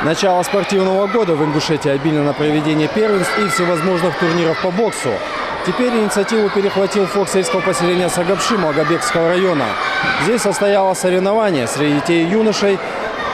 Начало спортивного года в Ингушетии обильно на проведение первенств и всевозможных турниров по боксу. Теперь инициативу перехватил ФОК сельского поселения Сагапши Малгобекского района. Здесь состоялось соревнование среди детей и юношей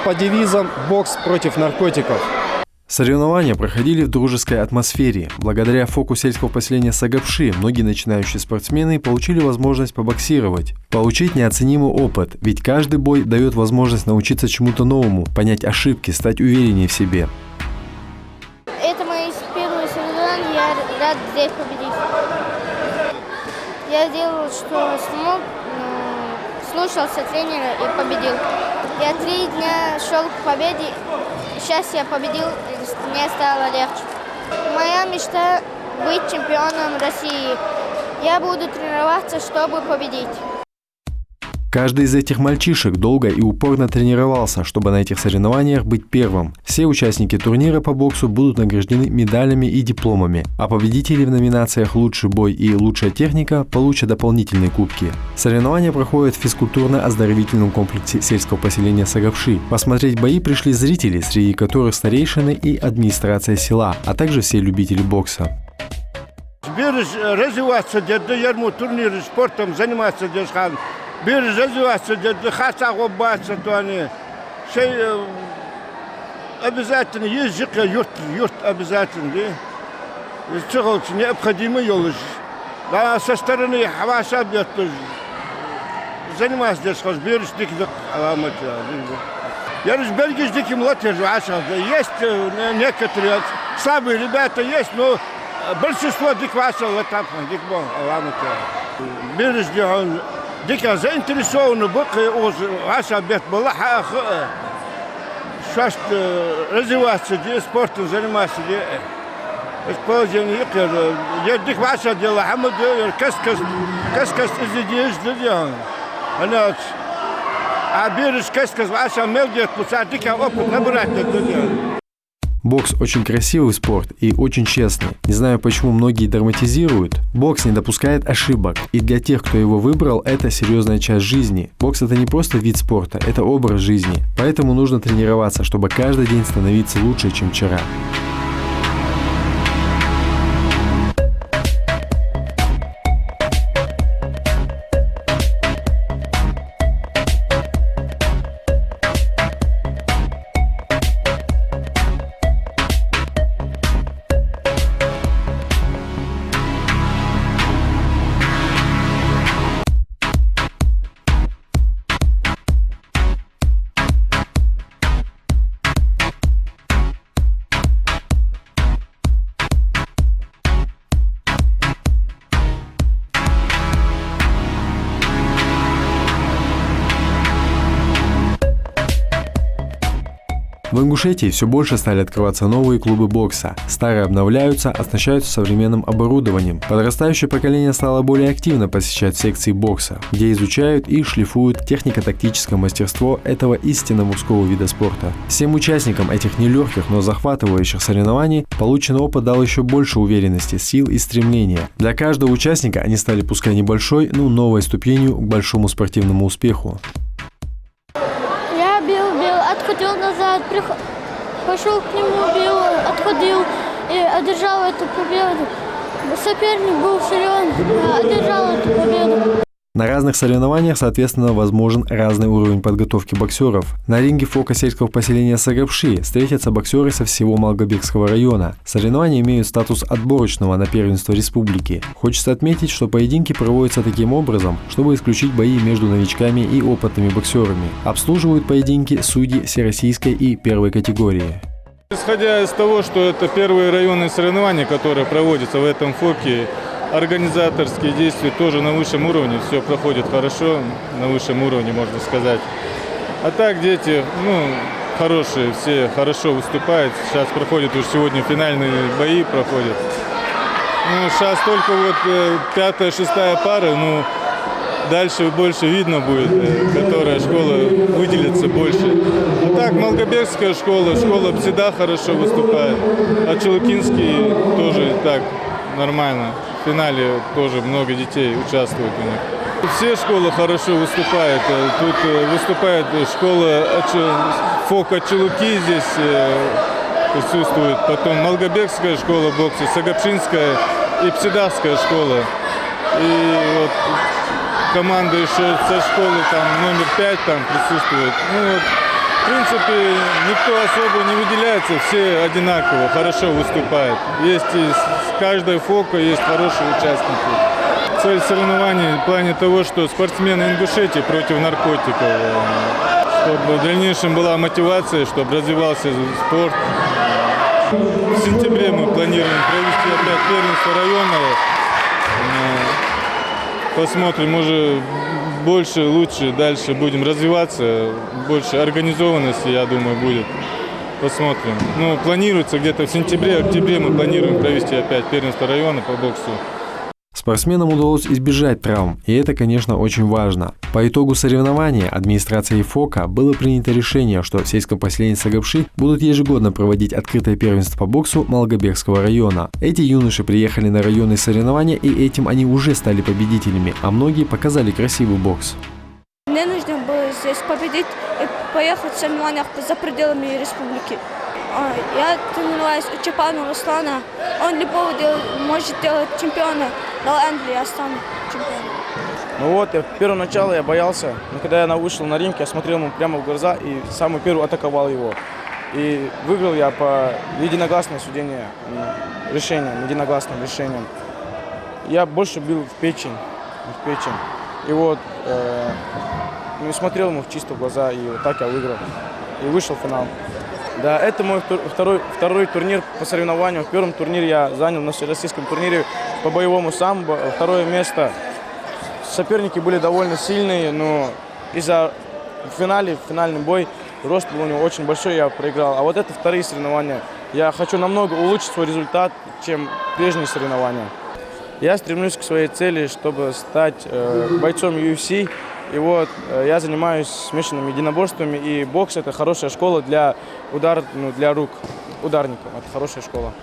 по девизам «Бокс против наркотиков». Соревнования проходили в дружеской атмосфере. Благодаря ФОКу сельского поселения Сагапши многие начинающие спортсмены получили возможность побоксировать, получить неоценимый опыт, ведь каждый бой дает возможность научиться чему-то новому, понять ошибки, стать увереннее в себе. Это мои первые соревнования, я рад здесь победить. Я делал, что смог, слушался тренера и победил. Я 3 дня шел к победе, сейчас я победил, мне стало легче. Моя мечта – быть чемпионом России. Я буду тренироваться, чтобы победить. Каждый из этих мальчишек долго и упорно тренировался, чтобы на этих соревнованиях быть первым. Все участники турнира по боксу будут награждены медалями и дипломами, а победители в номинациях «Лучший бой» и «Лучшая техника» получат дополнительные кубки. Соревнования проходят в физкультурно-оздоровительном комплексе сельского поселения Сагапши. Посмотреть бои пришли зрители, среди которых старейшины и администрация села, а также все любители бокса. Развиваться, турниры спортом заниматься, Bir развиваться, хотя губаться, то они обязательно есть юрт обязательно, да? Необходимо елж. Да, со стороны хаваса бьет, заниматься здесь, берешь диких аламат. Я разбергись диким лотер, есть некоторые слабые ребята есть, но большинство дикваса лотап, дикбон аламат. Берешь он дика заинтересованы быки ваша бет была шаш развиваться, спортом заниматься, использование я дик ваша дела, хамад каскас из идеи она а берешь каскас ваша мелдет, пусть дика опыт набрать это. Бокс очень красивый спорт и очень честный. Не знаю, почему многие драматизируют. Бокс не допускает ошибок. И для тех, кто его выбрал, это серьезная часть жизни. Бокс – это не просто вид спорта, это образ жизни. Поэтому нужно тренироваться, чтобы каждый день становиться лучше, чем вчера. В Ингушетии все больше стали открываться новые клубы бокса. Старые обновляются, оснащаются современным оборудованием. Подрастающее поколение стало более активно посещать секции бокса, где изучают и шлифуют технико-тактическое мастерство этого истинно мужского вида спорта. Всем участникам этих нелегких, но захватывающих соревнований полученный опыт дал еще больше уверенности, сил и стремления. Для каждого участника они стали пускай небольшой, но новой ступенью к большому спортивному успеху. Отходил назад, пошел к нему, бил, отходил и одержал эту победу. Соперник был силен, одержал эту победу. На разных соревнованиях, соответственно, возможен разный уровень подготовки боксеров. На ринге ФОКа сельского поселения Сагапши встретятся боксеры со всего Малгобекского района. Соревнования имеют статус отборочного на первенство республики. Хочется отметить, что поединки проводятся таким образом, чтобы исключить бои между новичками и опытными боксерами. Обслуживают поединки судьи всероссийской и первой категории. Исходя из того, что это первые районные соревнования, которые проводятся в этом ФОКе, организаторские действия тоже на высшем уровне, все проходит хорошо, на высшем уровне, можно сказать. А так дети, хорошие, все хорошо выступают. Сейчас проходят уже сегодня финальные бои проходят. Сейчас только вот 5-я, 6-я пара, дальше больше видно будет, которая школа выделится больше. А так, Малгобекская школа Псида хорошо выступает, а Чулыкинский тоже так нормально. В финале тоже много детей участвует у них. Все школы хорошо выступают. Тут выступает школа Фока Челуки здесь присутствует, потом Малгобекская школа бокса, Сагапшинская и Псидавская школа. И вот команда еще со школы там номер 5 там присутствует. Ну, вот, в принципе, никто особо не выделяется, все одинаково, хорошо выступают. Есть с каждой фока есть хорошие участники. Цель соревнований в плане того, что спортсмены Ингушетии против наркотиков, чтобы в дальнейшем была мотивация, чтобы развивался спорт. В сентябре мы планируем провести опять первенство районного. Посмотрим, уже больше, лучше, дальше будем развиваться, больше организованности, я думаю, будет. Посмотрим. Ну, планируется где-то в сентябре-октябре мы планируем провести опять первенство района по боксу. Спортсменам удалось избежать травм, и это, конечно, очень важно. По итогу соревнования администрацией ФОКа было принято решение, что в сельском поселении Сагапши будут ежегодно проводить открытое первенство по боксу Малгобекского района. Эти юноши приехали на районные соревнования, и этим они уже стали победителями, а многие показали красивый бокс. Мне нужно было здесь победить и поехать в соревнованиях за пределами республики. Я тренируюсь у Чапана Руслана. Он любого может делать чемпиона. До Англии я стану чемпионом. Ну вот, первоначалу я боялся, но когда я вышел на ринг, я смотрел ему прямо в глаза и самый первый атаковал его. И выиграл я по единогласному судению, единогласным решением. Я больше бил в печень. И вот, смотрел ему в чисто в глаза, и вот так я выиграл. И вышел в финал. Да, это мой второй турнир по соревнованиям. В первом турнире я занял на всероссийском турнире по боевому самбо второе место. Соперники были довольно сильные, но из-за финальный бой, рост был у него очень большой, я проиграл. А вот это вторые соревнования. Я хочу намного улучшить свой результат, чем прежние соревнования. Я стремлюсь к своей цели, чтобы стать бойцом UFC. И вот я занимаюсь смешанными единоборствами, и бокс – это хорошая школа для для рук ударников. Это хорошая школа.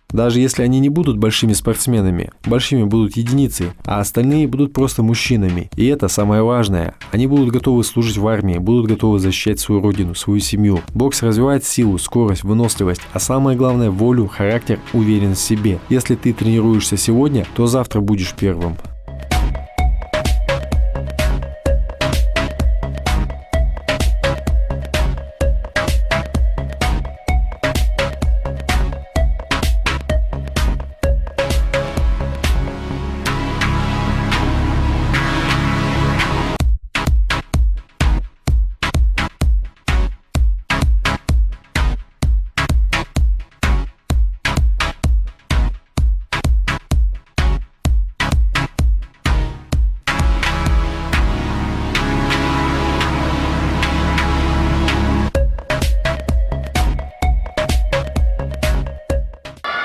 Даже если они не будут большими спортсменами, большими будут единицы, а остальные будут просто мужчинами. И это самое важное. Они будут готовы служить в армии, будут готовы защищать свою родину, свою семью. Бокс развивает силу, скорость, выносливость, а самое главное – волю, характер, уверенность в себе. Если ты тренируешься сегодня, то завтра будешь первым.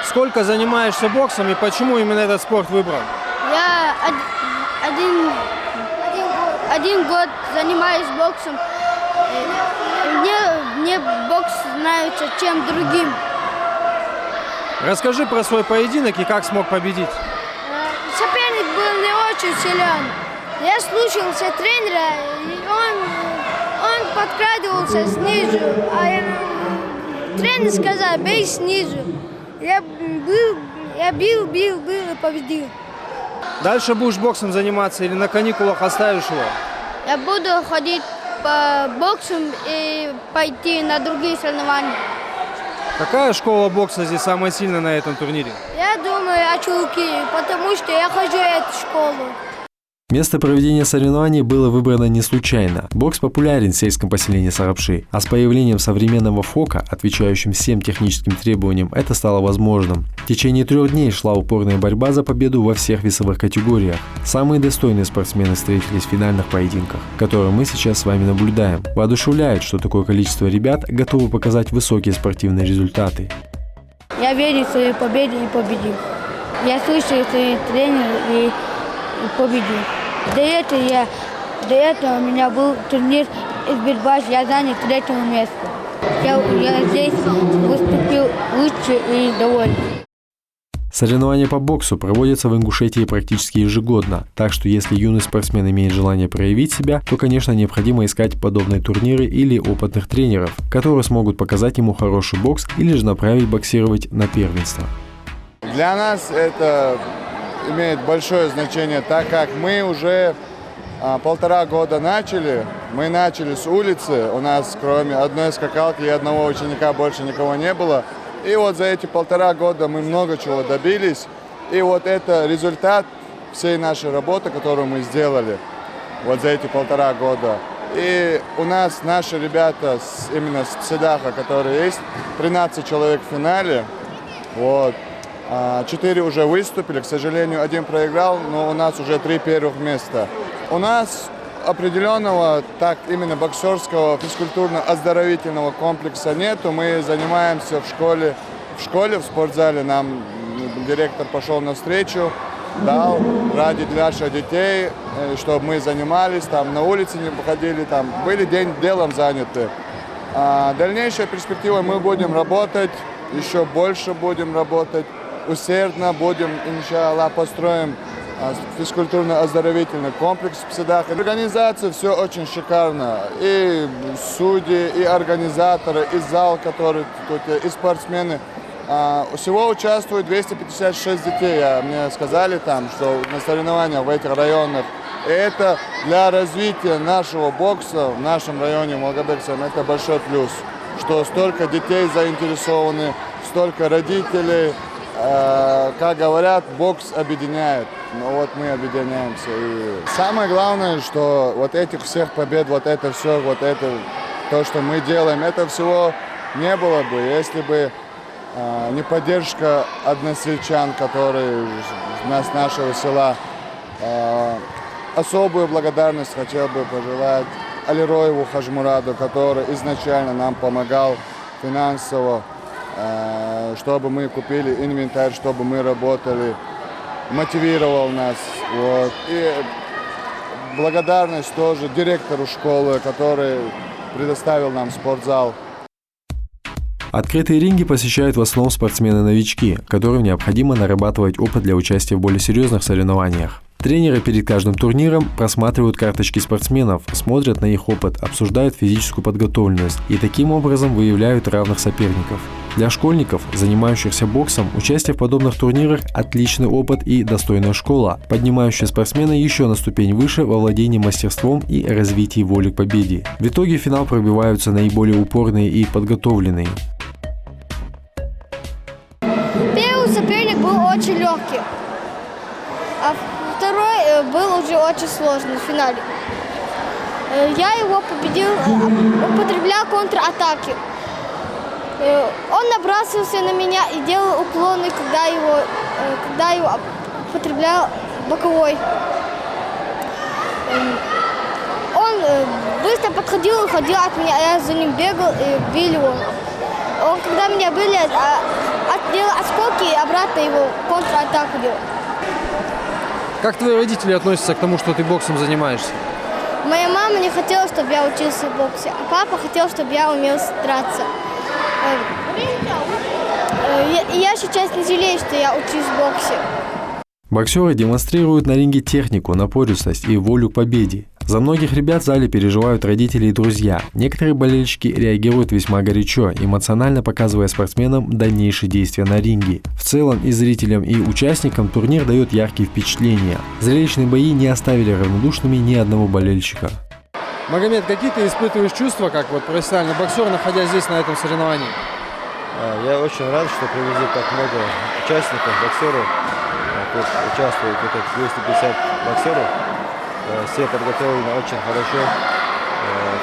Сколько занимаешься боксом и почему именно этот спорт выбрал? Я один год занимаюсь боксом. Мне бокс нравится, чем другим. Расскажи про свой поединок и как смог победить. Соперник был не очень силен. Я слушался тренера, и он подкрадывался снизу. А тренер сказал, бей снизу. Я бил и победил. Дальше будешь боксом заниматься или на каникулах оставишь его? Я буду ходить по боксу и пойти на другие соревнования. Какая школа бокса здесь самая сильная на этом турнире? Я думаю о Чулке, потому что я хожу в эту школу. Место проведения соревнований было выбрано не случайно. Бокс популярен в сельском поселении Сарапши, а с появлением современного ФОКа, отвечающим всем техническим требованиям, это стало возможным. В течение 3 дней шла упорная борьба за победу во всех весовых категориях. Самые достойные спортсмены встретились в финальных поединках, которые мы сейчас с вами наблюдаем. Воодушевляет, что такое количество ребят готовы показать высокие спортивные результаты. Я верю в свою победу и победил. Я слушаю своих тренеров и победил. До этого у меня был турнир из Бирбаш, я занял 3-е место. Я здесь выступил лучше и доволен. Соревнования по боксу проводятся в Ингушетии практически ежегодно, так что если юный спортсмен имеет желание проявить себя, то, конечно, необходимо искать подобные турниры или опытных тренеров, которые смогут показать ему хороший бокс или же направить боксировать на первенство. Для нас это имеет большое значение, так как мы уже 1,5 года начали. Мы начали с улицы, у нас кроме одной скакалки и одного ученика больше никого не было. И вот за эти 1,5 года мы много чего добились. И вот это результат всей нашей работы, которую мы сделали вот за эти 1,5 года. И у нас наши ребята именно с Пседаха, которые есть, 13 человек в финале. Вот. 4 уже выступили, к сожалению, 1 проиграл, но у нас уже 3 первых места. У нас определенного так именно боксерского физкультурно-оздоровительного комплекса нету. Мы занимаемся в школе, в спортзале. Нам директор пошел навстречу, дал ради наших детей, чтобы мы занимались, там на улице не походили, там были делом заняты. Дальнейшая перспектива, мы будем работать, еще больше будем работать, усердно будем, иншаллах, построим физкультурно-оздоровительный комплекс в Пседах. Организация все очень шикарно. И судьи, и организаторы, и зал, который тут, и спортсмены. Всего участвует 256 детей. Мне сказали там, что на соревнованиях в этих районах. И это для развития нашего бокса в нашем районе Волгобекса это большой плюс. Что столько детей заинтересованы, столько родителей. Как говорят, бокс объединяет. Но вот мы объединяемся. И самое главное, что вот этих всех побед, вот это все, вот это, то, что мы делаем, это всего не было бы, если бы не поддержка односельчан, которые с нашего села. Особую благодарность хотел бы пожелать Алироеву Хажмураду, который изначально нам помогал финансово, чтобы мы купили инвентарь, чтобы мы работали, мотивировал нас. Вот. И благодарность тоже директору школы, который предоставил нам спортзал. Открытые ринги посещают в основном спортсмены-новички, которым необходимо нарабатывать опыт для участия в более серьезных соревнованиях. Тренеры перед каждым турниром просматривают карточки спортсменов, смотрят на их опыт, обсуждают физическую подготовленность и таким образом выявляют равных соперников. Для школьников, занимающихся боксом, участие в подобных турнирах – отличный опыт и достойная школа, поднимающая спортсмена еще на ступень выше во владении мастерством и развитии воли к победе. В итоге в финал пробиваются наиболее упорные и подготовленные. Первый соперник был очень легкий, а второй был уже очень сложный в финале. Я его победил, употреблял контратаки. Он набрасывался на меня и делал уклоны, когда его употреблял боковой. Он быстро подходил, уходил от меня, а я за ним бегал и бил его. Он, когда меня били, делал отскоки и обратно его контратаку делал. Как твои родители относятся к тому, что ты боксом занимаешься? Моя мама не хотела, чтобы я учился в боксе, а папа хотел, чтобы я умел драться. Я сейчас не жалею, что я учусь в боксе. Боксеры демонстрируют на ринге технику, напористость и волю к победе. За многих ребят в зале переживают родители и друзья. Некоторые болельщики реагируют весьма горячо, эмоционально показывая спортсменам дальнейшие действия на ринге. В целом и зрителям, и участникам турнир дает яркие впечатления. Зрелищные бои не оставили равнодушными ни одного болельщика. Магомед, какие ты испытываешь чувства, как вот профессиональный боксер, находясь здесь на этом соревновании? Я очень рад, что привезли так много участников, боксеров. Тут участвует 250 боксеров. Все подготовлены очень хорошо.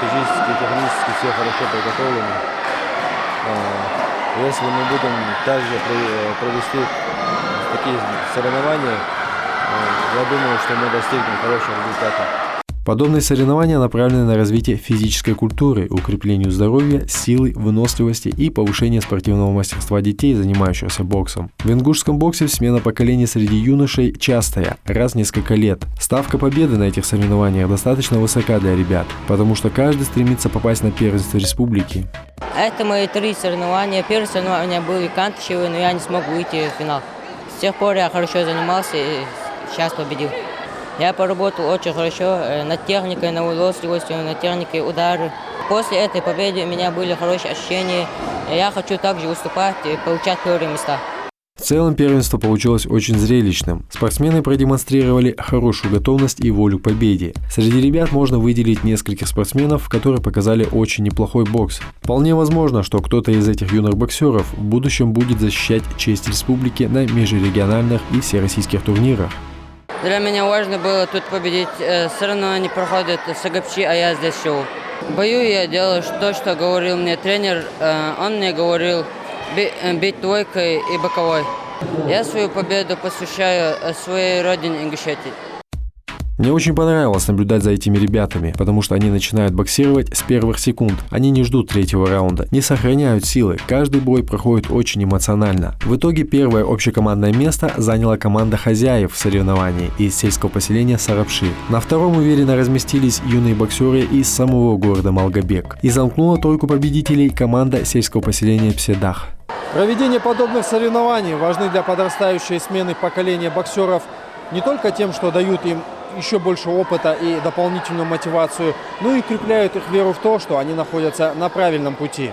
Физически, технически все хорошо подготовлены. Если мы будем также провести такие соревнования, я думаю, что мы достигнем хороших результатов. Подобные соревнования направлены на развитие физической культуры, укреплению здоровья, силы, выносливости и повышение спортивного мастерства детей, занимающихся боксом. В ингушском боксе смена поколений среди юношей частая, раз в несколько лет. Ставка победы на этих соревнованиях достаточно высока для ребят, потому что каждый стремится попасть на первенство республики. Это мои 3 соревнования. Первое соревнование было в Кантышеве, но я не смог выйти в финал. С тех пор я хорошо занимался и сейчас победил. Я поработал очень хорошо над техникой, на выносливостью, на технике удара. После этой победы у меня были хорошие ощущения. Я хочу также выступать и получать первые места. В целом первенство получилось очень зрелищным. Спортсмены продемонстрировали хорошую готовность и волю к победе. Среди ребят можно выделить нескольких спортсменов, которые показали очень неплохой бокс. Вполне возможно, что кто-то из этих юных боксеров в будущем будет защищать честь республики на межрегиональных и всероссийских турнирах. Для меня важно было тут победить. Соревнования проходят в Сагапши, а я здесь шел. В бою я делал то, что говорил мне тренер. Он мне говорил бить двойкой и боковой. Я свою победу посвящаю своей родине Ингушетии. Мне очень понравилось наблюдать за этими ребятами, потому что они начинают боксировать с первых секунд. Они не ждут третьего раунда, не сохраняют силы. Каждый бой проходит очень эмоционально. В итоге первое общекомандное место заняла команда хозяев в соревновании из сельского поселения Сарапши. На втором уверенно разместились юные боксеры из самого города Малгобек. И замкнула тройку победителей команда сельского поселения Пседах. Проведение подобных соревнований важны для подрастающей смены поколения боксеров не только тем, что дают им еще больше опыта и дополнительную мотивацию, но и укрепляют их веру в то, что они находятся на правильном пути.